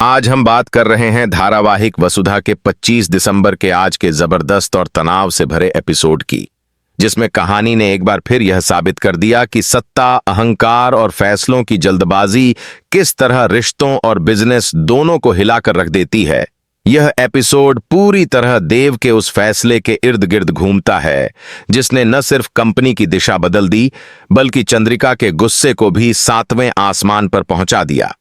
आज हम बात कर रहे हैं धारावाहिक वसुधा के 25 दिसंबर के आज के जबरदस्त और तनाव से भरे एपिसोड की, जिसमें कहानी ने एक बार फिर यह साबित कर दिया कि सत्ता, अहंकार और फैसलों की जल्दबाजी किस तरह रिश्तों और बिजनेस दोनों को हिलाकर रख देती है। यह एपिसोड पूरी तरह देव के उस फैसले के इर्द गिर्द घूमता है जिसने न सिर्फ कंपनी की दिशा बदल दी, बल्कि चंद्रिका के गुस्से को भी 7वें आसमान पर पहुंचा दिया।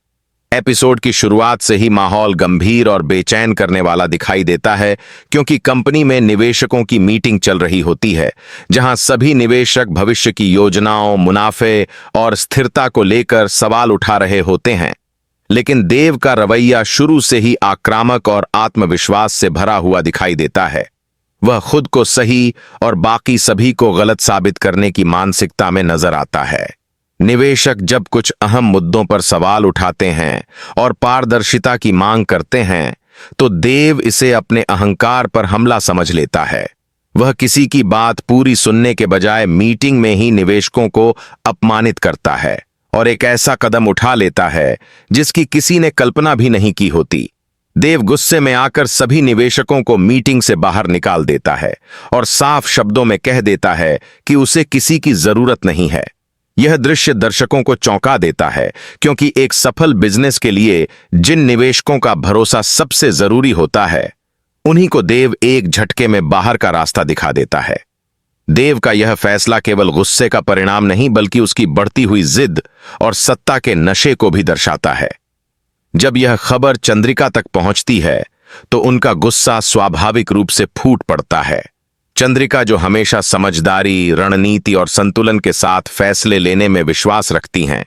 एपिसोड की शुरुआत से ही माहौल गंभीर और बेचैन करने वाला दिखाई देता है, क्योंकि कंपनी में निवेशकों की मीटिंग चल रही होती है, जहां सभी निवेशक भविष्य की योजनाओं, मुनाफे और स्थिरता को लेकर सवाल उठा रहे होते हैं। लेकिन देव का रवैया शुरू से ही आक्रामक और आत्मविश्वास से भरा हुआ दिखाई देता है। वह खुद को सही और बाकी सभी को गलत साबित करने की मानसिकता में नजर आता है। निवेशक जब कुछ अहम मुद्दों पर सवाल उठाते हैं और पारदर्शिता की मांग करते हैं, तो देव इसे अपने अहंकार पर हमला समझ लेता है। वह किसी की बात पूरी सुनने के बजाय मीटिंग में ही निवेशकों को अपमानित करता है और एक ऐसा कदम उठा लेता है जिसकी किसी ने कल्पना भी नहीं की होती। देव गुस्से में आकर सभी निवेशकों को मीटिंग से बाहर निकाल देता है और साफ शब्दों में कह देता है कि उसे किसी की जरूरत नहीं है। यह दृश्य दर्शकों को चौंका देता है, क्योंकि एक सफल बिजनेस के लिए जिन निवेशकों का भरोसा सबसे जरूरी होता है, उन्हीं को देव एक झटके में बाहर का रास्ता दिखा देता है। देव का यह फैसला केवल गुस्से का परिणाम नहीं, बल्कि उसकी बढ़ती हुई जिद और सत्ता के नशे को भी दर्शाता है। जब यह खबर चंद्रिका तक पहुंचती है, तो उनका गुस्सा स्वाभाविक रूप से फूट पड़ता है। चंद्रिका, जो हमेशा समझदारी, रणनीति और संतुलन के साथ फैसले लेने में विश्वास रखती हैं,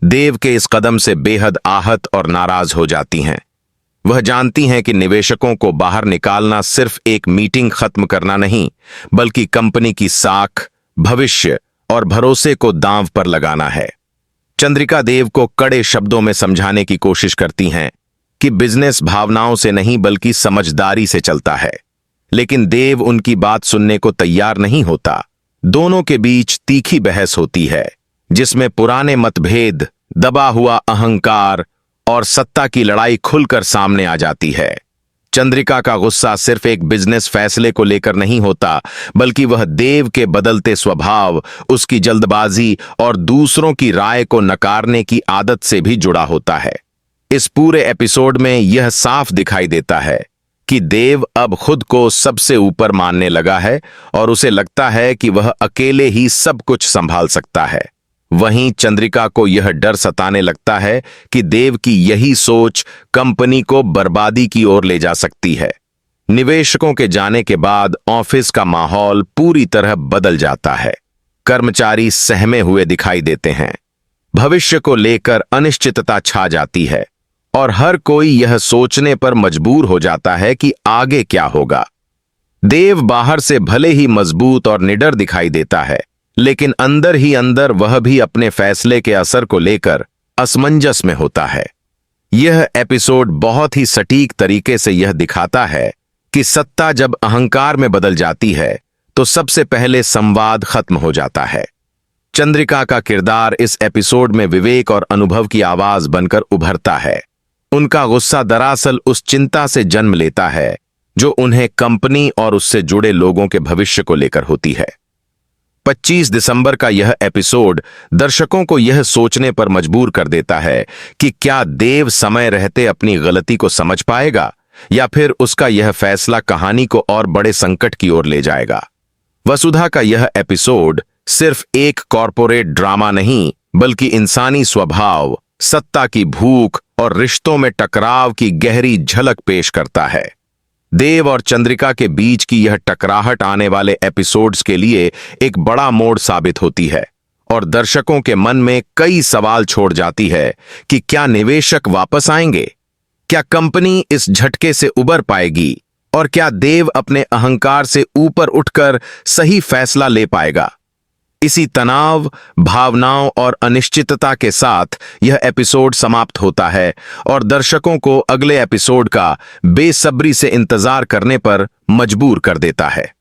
देव के इस कदम से बेहद आहत और नाराज हो जाती हैं। वह जानती हैं कि निवेशकों को बाहर निकालना सिर्फ एक मीटिंग खत्म करना नहीं, बल्कि कंपनी की साख, भविष्य और भरोसे को दांव पर लगाना है। चंद्रिका देव को कड़े शब्दों में समझाने की कोशिश करती हैं कि बिजनेस भावनाओं से नहीं, बल्कि समझदारी से चलता है। लेकिन देव उनकी बात सुनने को तैयार नहीं होता। दोनों के बीच तीखी बहस होती है, जिसमें पुराने मतभेद, दबा हुआ अहंकार और सत्ता की लड़ाई खुलकर सामने आ जाती है। चंद्रिका का गुस्सा सिर्फ एक बिजनेस फैसले को लेकर नहीं होता, बल्कि वह देव के बदलते स्वभाव, उसकी जल्दबाजी और दूसरों की राय को नकारने की आदत से भी जुड़ा होता है। इस पूरे एपिसोड में यह साफ दिखाई देता है कि देव अब खुद को सबसे ऊपर मानने लगा है और उसे लगता है कि वह अकेले ही सब कुछ संभाल सकता है। वहीं चंद्रिका को यह डर सताने लगता है कि देव की यही सोच कंपनी को बर्बादी की ओर ले जा सकती है। निवेशकों के जाने के बाद ऑफिस का माहौल पूरी तरह बदल जाता है। कर्मचारी सहमे हुए दिखाई देते हैं। भविष्य को लेकर अनिश्चितता छा जाती है और हर कोई यह सोचने पर मजबूर हो जाता है कि आगे क्या होगा। देव बाहर से भले ही मजबूत और निडर दिखाई देता है, लेकिन अंदर ही अंदर वह भी अपने फैसले के असर को लेकर असमंजस में होता है। यह एपिसोड बहुत ही सटीक तरीके से यह दिखाता है कि सत्ता जब अहंकार में बदल जाती है, तो सबसे पहले संवाद खत्म हो जाता है। चंद्रिका का किरदार इस एपिसोड में विवेक और अनुभव की आवाज बनकर उभरता है। उनका गुस्सा दरअसल उस चिंता से जन्म लेता है जो उन्हें कंपनी और उससे जुड़े लोगों के भविष्य को लेकर होती है। 25 दिसंबर का यह एपिसोड दर्शकों को यह सोचने पर मजबूर कर देता है कि क्या देव समय रहते अपनी गलती को समझ पाएगा, या फिर उसका यह फैसला कहानी को और बड़े संकट की ओर ले जाएगा। वसुधा का यह एपिसोड सिर्फ एक कॉरपोरेट ड्रामा नहीं, बल्कि इंसानी स्वभाव, सत्ता की भूख और रिश्तों में टकराव की गहरी झलक पेश करता है। देव और चंद्रिका के बीच की यह टकराहट आने वाले एपिसोड्स के लिए एक बड़ा मोड़ साबित होती है और दर्शकों के मन में कई सवाल छोड़ जाती है कि क्या निवेशक वापस आएंगे, क्या कंपनी इस झटके से उबर पाएगी, और क्या देव अपने अहंकार से ऊपर उठकर सही फैसला ले पाएगा। इसी तनाव, भावनाओं और अनिश्चितता के साथ यह एपिसोड समाप्त होता है और दर्शकों को अगले एपिसोड का बेसब्री से इंतजार करने पर मजबूर कर देता है।